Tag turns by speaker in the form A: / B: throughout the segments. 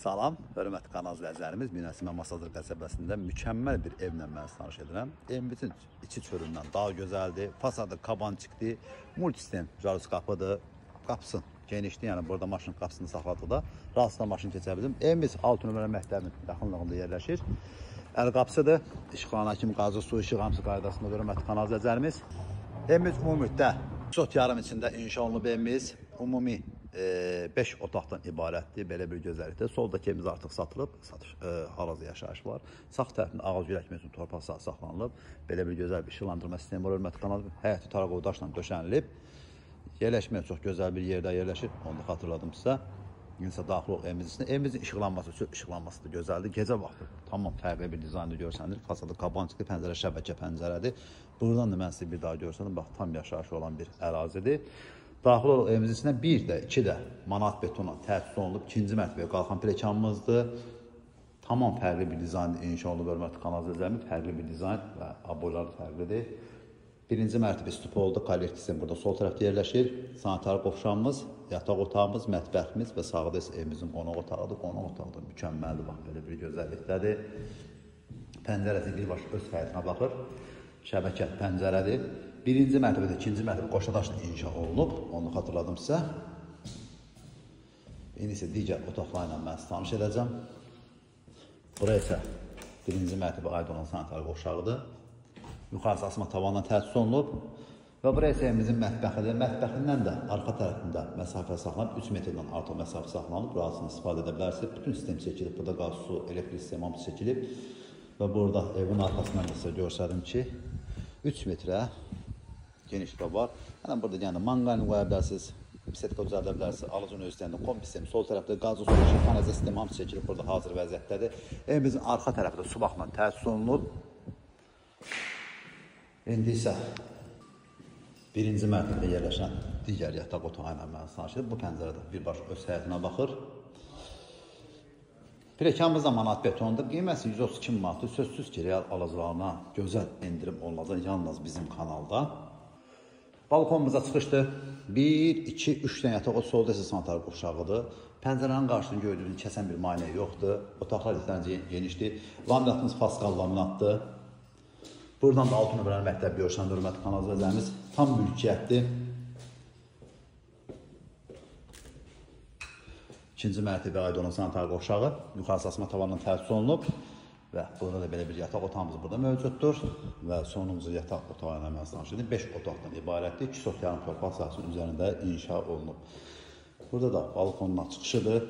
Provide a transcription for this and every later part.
A: Salam, hörmətli kanal izləyicilərimiz. Minəsimə Masazır qəsəbəsində mükəmməl bir evlə mən tanış edirəm. Evimizin içi çölündən daha gözəldir. Fasadı kabançıqdır. Multisistem jarus qapıdır. Qapısın genişdir. Yəni burada maşın qapısını saxladıqda rahatsızla maşın keçə bilim. Evimiz 6 nömrə məktəbin yaxınlığında yerləşir. Əl qapısıdır. İşıqlana kimi qazı, su, işıq hamısı qaydasında hörmətli kanal izləyicilərimiz. Evimiz ümumilikdə sot yarım içində inşa olunub evimiz. Ümumi 5 otaqdan ibarətdir, belə bir gözəllikdir. Soldakı evimiz artıq satılıb, hal-hazırda yaşayış var. Sağ tərəfində ağac ürəkmək üçün torpaq saxlanılıb. Belə bir gözəl bir işıqlandırma sistemi var, hörmətli kanal. Həyəti taraqovu daşla döşənilib. Yerləşməyə çox gözəl bir yerdə yerləşir, onu da xatırladım sizə. İnsə daxil olub evimizin içində. Evimizin işıqlanması da gözəldir. Gecə vaxtı tamam fərqli bir dizaynda görsənir. Fasadı kabançıqlı, pəncərə şəbəkə pəncərədir. Buradan da mən sizi bir daha görsəndim. Bax, tam yaşayış olan bir ərazidir. Daxil olub evimizin içində 1 də, 2 də manat betona təsis olunub. 2-ci mərtəbəyə qalxan pilləkənimizdir. Tamam fərqli bir dizaynda inşa olunub, hörmətli kanal izləyicilərimiz. Fərqli bir dizayn və aboyları fərqlidir. 1-ci mərtəbə stupolda konvert sistemi burada sol tərəfdə yerləşir. Sanitar qovşağımız, yataq otağımız, mətbəximiz və sağda isə evimizin qonaq otağıdır. Qonaq otağı da mükəmməldir, bax belə bir gözəllikdədir. Pəncərəsi birbaşa öz həyətinə baxır. Şəbəkə pəncərədir. 1-ci mərtəbədə, 2-ci mərtəbə qoşadaşla inşa olunub. Onu xatırladım sizə. İndi isə digər otaqlarla mən sizi tanış edəcəm. Buraya isə 1-ci mərtəbə aid olan sanitar qovşağıdır. Yuxarısı asma tavandan təsis olunub. Və buraya isə evimizin mətbəxidir. Mətbəxindən də arxa tərəfində məsafə saxlanıb, 3 metrdən artıq məsafə saxlanıb. Burasını istifadə edə bilərsiniz. Bütün sistem çəkilib. Burada qaz, su, elektrik sistemi hamısı çəkilib. Və burada evin arxasından da sizə göstərdim ki, 3 metrə genişliyə var. Yəni burada yəni manqalini qoya bilərsiniz, setka düzəldə bilərsiniz, alıcı üstündə kombi sistemi sol tərəfdə qazı, su, işıq, kanalizasiya sistemi hamısı çəkilib burada hazır vəziyyətdədir. Evimizin arxa tərəfində su baxımından təsis olunub. İndi isə 1-ci mərtəbədə yerləşən digər yataq otağı ilə mən tanış edirəm. Bu pəncərədə birbaşa öz həyətinə baxır. Pilləkənimiz də manat betondur. Qiyməsi 132 manatdır. Sözsüz ki, real alıcılarına gözəl endirim olunacaq yalnız bizim kanalda. Balkonumuza çıxışdır. 1, 2, 3 dənə yataq otağı, solda isə sanitar qovşağıdır. Pəncərənin qarşısını gördüyünüz kəsən bir maneə yoxdur. Otaqlar yetərincə genişdir. Laminatımız Pascal laminatdır. Buradan da 6 nömrəli məktəb görsəndir, hörmətli kanal izləyicilərimiz. Tam mülkiyyətdir. 2-ci mərtəbəyə aid olan sanitar qovşağı yuxarısı asma tavandan təsis olunub. Və burada da belə bir yataq otağımız burada mövcuddur. Və sonuncu yataq otağı ilə mən tanış edim. 5 otaqdan ibarətdir. 2 sot yarım torpaq sahəsinin üzərində inşa olunub. Burada da balkondan çıxışıdır.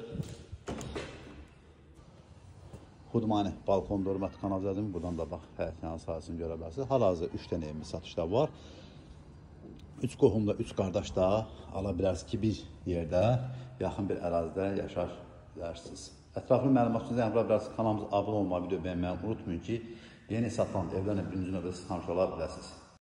A: Xudmani balkonda hörmətli kanal izləyicilərimiz. Buradan da bax həyətin sahəsini görə bilərsiniz. Hal-hazırda 3 dənə evimiz satışda var. 3 qohumda, 3 qardaş da ala bilərsiniz ki, bir yerdə, yaxın bir ərazidə yaşar bilərsiniz. Ətraflı məlumat üçün kanalımıza abunə olmağı, video bəyənməyi unutmayın ki, yeni satılan evlərlə birinci növbədə siz tanış ola biləsiniz.